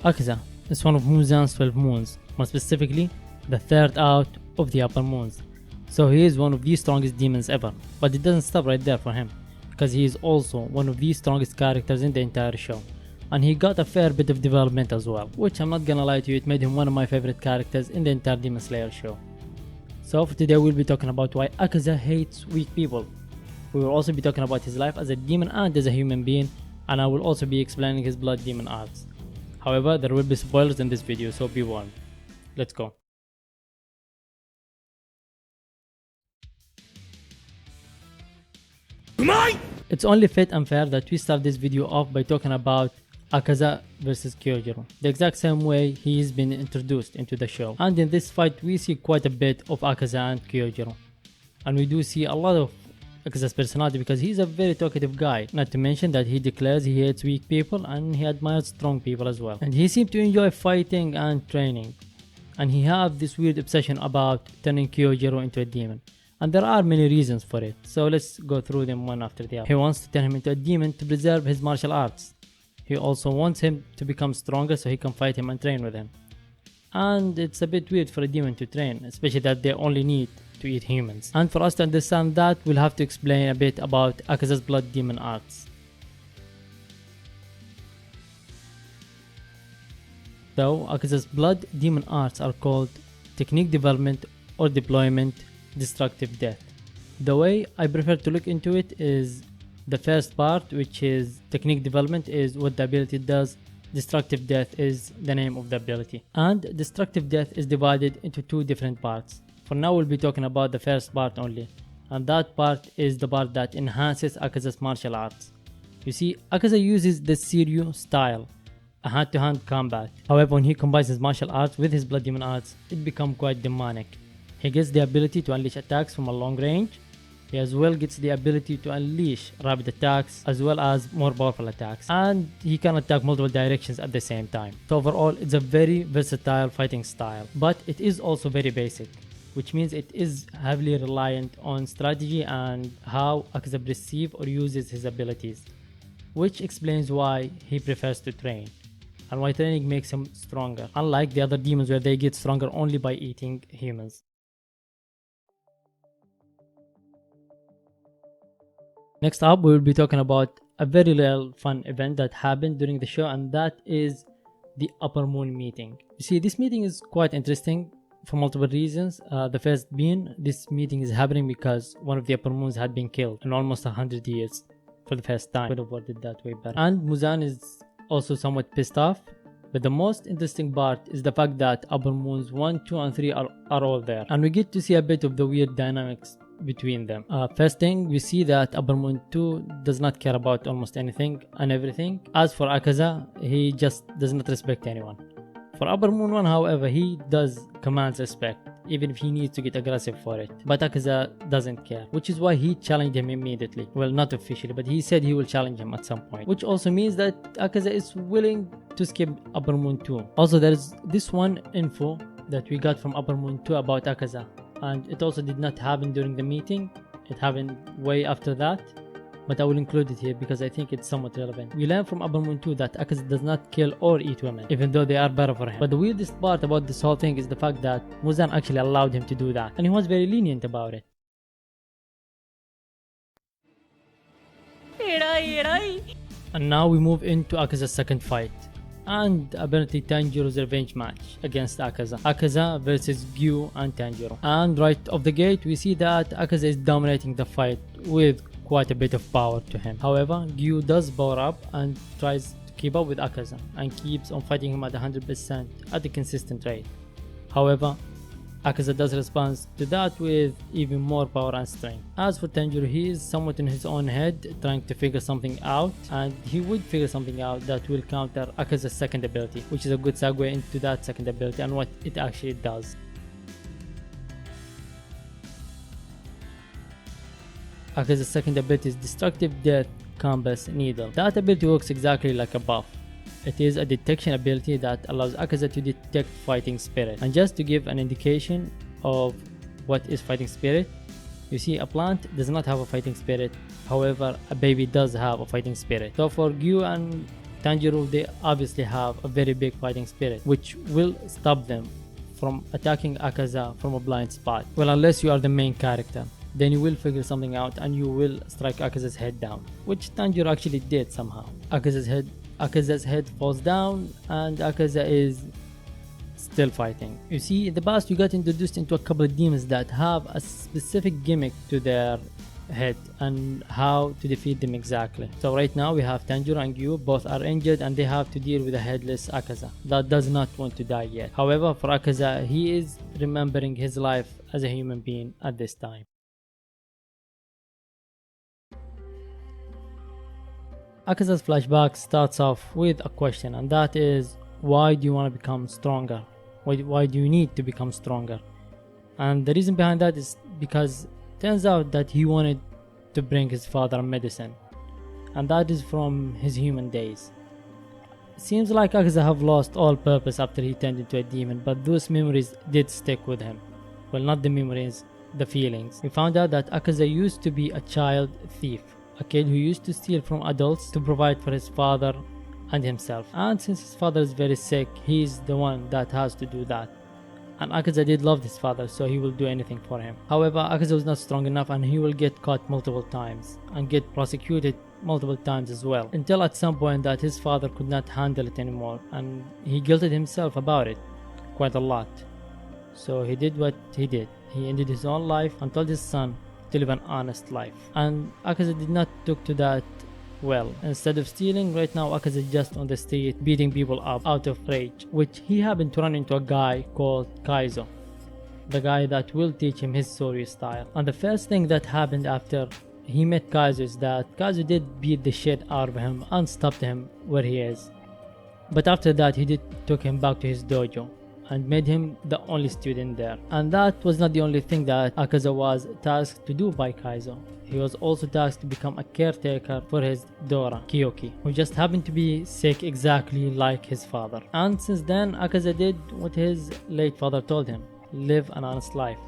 Akaza is one of Muzan's 12 moons, more specifically, the third out of the upper moons. So he is one of the strongest demons ever, but it doesn't stop right there for him, because he is also one of the strongest characters in the entire show. And he got a fair bit of development as well, which I'm not gonna lie to you, it made him one of my favorite characters in the entire Demon Slayer show. So for today we'll be talking about why Akaza hates weak people. We will also be talking about his life as a demon and as a human being, and I will also be explaining his blood demon arts. However, there will be spoilers in this video, so be warned. Let's go. It's only fit and fair that we start this video off by talking about Akaza versus Kyojiro, the exact same way he's been introduced into the show. And in this fight we see quite a bit of Akaza and Kyojiro, and we do see a lot of Akaza's personality because he's a very talkative guy, not to mention that he declares he hates weak people and he admires strong people as well. And he seems to enjoy fighting and training, and he have this weird obsession about turning Kyojiro into a demon. And there are many reasons for it, so let's go through them one after the other. He wants to turn him into a demon to preserve his martial arts. He also wants him to become stronger so he can fight him and train with him. And it's a bit weird for a demon to train, especially that they only need to eat humans. And for us to understand that, we'll have to explain a bit about Akaza's blood demon arts. So, Akaza's blood demon arts are called technique development or deployment, destructive death. The way I prefer to look into it is the first part, which is technique development, is what the ability does. Destructive death is the name of the ability. And destructive death is divided into two different parts. For now we'll be talking about the first part only, and that part is the part that enhances Akaza's martial arts. You see, Akaza uses the Seiryu style, a hand-to-hand combat. However, when he combines his martial arts with his blood demon arts, it becomes quite demonic. He gets the ability to unleash attacks from a long range. He as well gets the ability to unleash rapid attacks as well as more powerful attacks, and he can attack multiple directions at the same time. So overall it's a very versatile fighting style, but it is also very basic, which means it is heavily reliant on strategy and how Akaza perceives or uses his abilities, which explains why he prefers to train and why training makes him stronger, unlike the other demons where they get stronger only by eating humans. Next up, we will be talking about a very little fun event that happened during the show, and that is the Upper Moon meeting. You see, this meeting is quite interesting for multiple reasons. The first being, this meeting is happening because one of the Upper Moons had been killed in almost 100 years for the first time. Could have worded that way better. And Muzan is also somewhat pissed off. But the most interesting part is the fact that Upper Moons 1, 2 and 3 are all there. And we get to see a bit of the weird dynamics between them. First thing, we see that Upper Moon 2 does not care about almost anything and everything. As for Akaza, he just does not respect anyone. For Upper Moon 1, however, he does command respect, even if he needs to get aggressive for it. But Akaza doesn't care, which is why he challenged him immediately. Well, not officially, but he said he will challenge him at some point. Which also means that Akaza is willing to skip Upper Moon 2. Also, there is this one info that we got from Upper Moon 2 about Akaza, and it also did not happen during the meeting. It happened way after that, but I will include it here because I think it's somewhat relevant. We learn from Upper Moon 2 that Akaza does not kill or eat women, even though they are better for him. But the weirdest part about this whole thing is the fact that Muzan actually allowed him to do that, and he was very lenient about it. And now we move into Akaza's second fight, and apparently Tanjiro's revenge match against Akaza. Akaza versus Gyu and Tanjiro. And right off the gate we see that Akaza is dominating the fight with quite a bit of power to him. However, Gyu does power up and tries to keep up with Akaza and keeps on fighting him at 100% at a consistent rate. However, Akaza does respond to that with even more power and strength. As for Tanjiro, he is somewhat in his own head trying to figure something out, and he would figure something out that will counter Akaza's second ability, which is a good segue into that second ability and what it actually does. Akaza's second ability is Destructive Death Compass Needle. That ability works exactly like a buff. It is a detection ability that allows Akaza to detect fighting spirit. And just to give an indication of what is fighting spirit, you see, a plant does not have a fighting spirit, however a baby does have a fighting spirit. So for Gyu and Tanjiro, they obviously have a very big fighting spirit, which will stop them from attacking Akaza from a blind spot. Well, unless you are the main character, then you will figure something out and you will strike Akaza's head down, which Tanjiro actually did somehow. Akaza's head falls down and Akaza is still fighting. You see, in the past you got introduced into a couple of demons that have a specific gimmick to their head and how to defeat them exactly. So right now we have Tanjiro and Gyu, both are injured and they have to deal with a headless Akaza that does not want to die yet. However, for Akaza, he is remembering his life as a human being at this time. Akaza's flashback starts off with a question, and that is, why do you want to become stronger? Why do you need to become stronger? And the reason behind that is because it turns out that he wanted to bring his father medicine, and that is from his human days. It seems like Akaza have lost all purpose after he turned into a demon, but those memories did stick with him. Well, not the memories, the feelings. We found out that Akaza used to be a child thief, a kid who used to steal from adults to provide for his father and himself. And since his father is very sick, he's the one that has to do that. And Akaza did love his father, so he will do anything for him. However, Akaza was not strong enough and he will get caught multiple times and get prosecuted multiple times as well, until at some point that his father could not handle it anymore and he guilted himself about it quite a lot. So he did what he did. He ended his own life and told his son to live an honest life. And Akaza did not took to that well. Instead of stealing, right now Akaza is just on the street beating people up out of rage, which he happened to run into a guy called Kaizo, the guy that will teach him his Soryu style. And the first thing that happened after he met Kaizo is that Kaizo did beat the shit out of him and stopped him where he is. But after that he did took him back to his dojo and made him the only student there. And that was not the only thing that Akaza was tasked to do by Kaizo. He was also tasked to become a caretaker for his Dora, Kyoki, who just happened to be sick exactly like his father. And since then, Akaza did what his late father told him: live an honest life.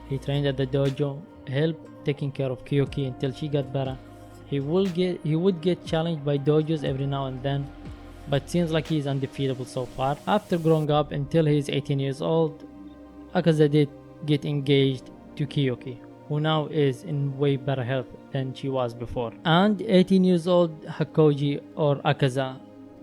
He trained at the dojo, helped taking care of Kyoki until she got better. He would get challenged by dojos every now and then, but seems like he is undefeatable so far. After growing up until he is 18 years old, Akaza did get engaged to Kyoki, who now is in way better health than she was before. And 18 years old Hakoji, or Akaza,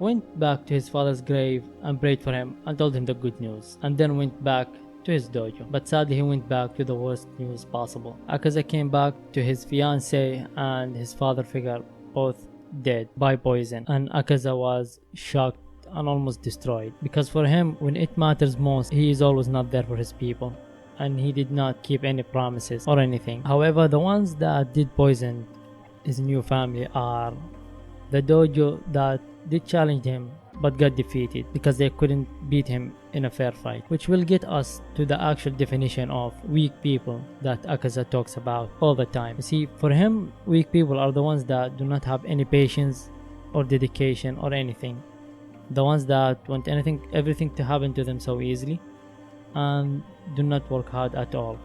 went back to his father's grave and prayed for him and told him the good news, and then went back to his dojo. But sadly he went back to the worst news possible. Akaza came back to his fiancée and his father figure, both dead by poison, and Akaza was shocked and almost destroyed, because for him, when it matters most, he is always not there for his people, and he did not keep any promises or anything. However, the ones that did poison his new family are the dojo that did challenge him but got defeated because they couldn't beat him in a fair fight, which will get us to the actual definition of weak people that Akaza talks about all the time. You see, for him, weak people are the ones that do not have any patience or dedication or anything, the ones that want everything to happen to them so easily and do not work hard at all.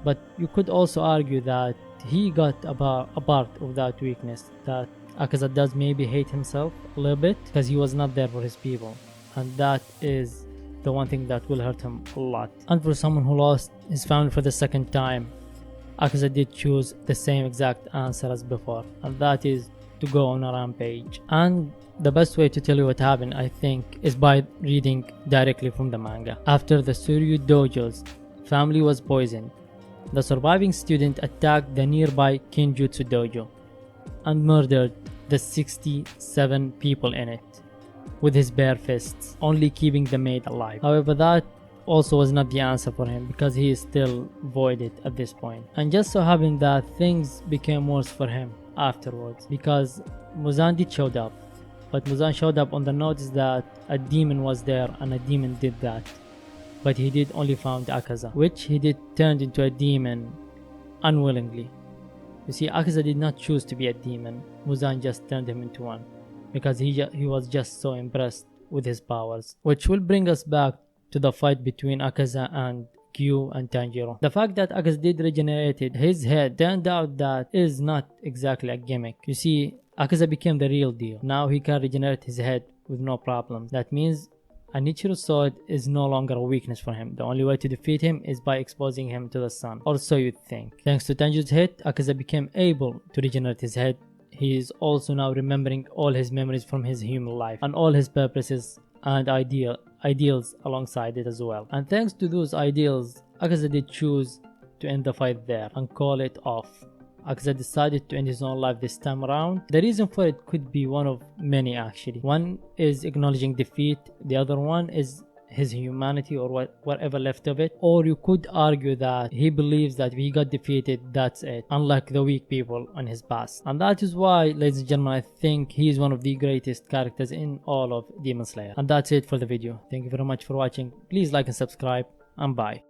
But you could also argue that he got a part of that weakness, that Akaza does maybe hate himself a little bit because he was not there for his people, and that is the one thing that will hurt him a lot. And for someone who lost his family for the second time, Akaza did choose the same exact answer as before, and that is to go on a rampage. And the best way to tell you what happened, I think, is by reading directly from the manga. After the Soryu dojo's family was poisoned, the surviving student attacked the nearby Kenjutsu dojo and murdered the 67 people in it with his bare fists, only keeping the maid alive. However, that also was not the answer for him, because he is still voided at this point. And just so happened that things became worse for him afterwards, because Muzan did showed up, but Muzan showed up on the notice that a demon was there and a demon did that, but he did only found Akaza, which he did turned into a demon unwillingly. You see, Akaza did not choose to be a demon. Muzan just turned him into one because he was just so impressed with his powers. Which will bring us back to the fight between Akaza and Gyu and Tanjiro. The fact that Akaza did regenerated his head turned out that is not exactly a gimmick. You see, Akaza became the real deal. Now he can regenerate his head with no problem. That means a natural sword is no longer a weakness for him. The only way to defeat him is by exposing him to the sun, or so you'd think. Thanks to Tanjiro's hit, Akaza became able to regenerate his head. He is also now remembering all his memories from his human life and all his purposes and ideals alongside it as well. And thanks to those ideals, Akaza did choose to end the fight there and call it off. Akaza decided to end his own life this time around. The reason for it could be one of many actually. One is acknowledging defeat, the other one is his humanity or whatever left of it. Or you could argue that he believes that if he got defeated, that's it, unlike the weak people in his past. And that is why, ladies and gentlemen, I think he is one of the greatest characters in all of Demon Slayer. And that's it for the video. Thank you very much for watching. Please like and subscribe, and bye.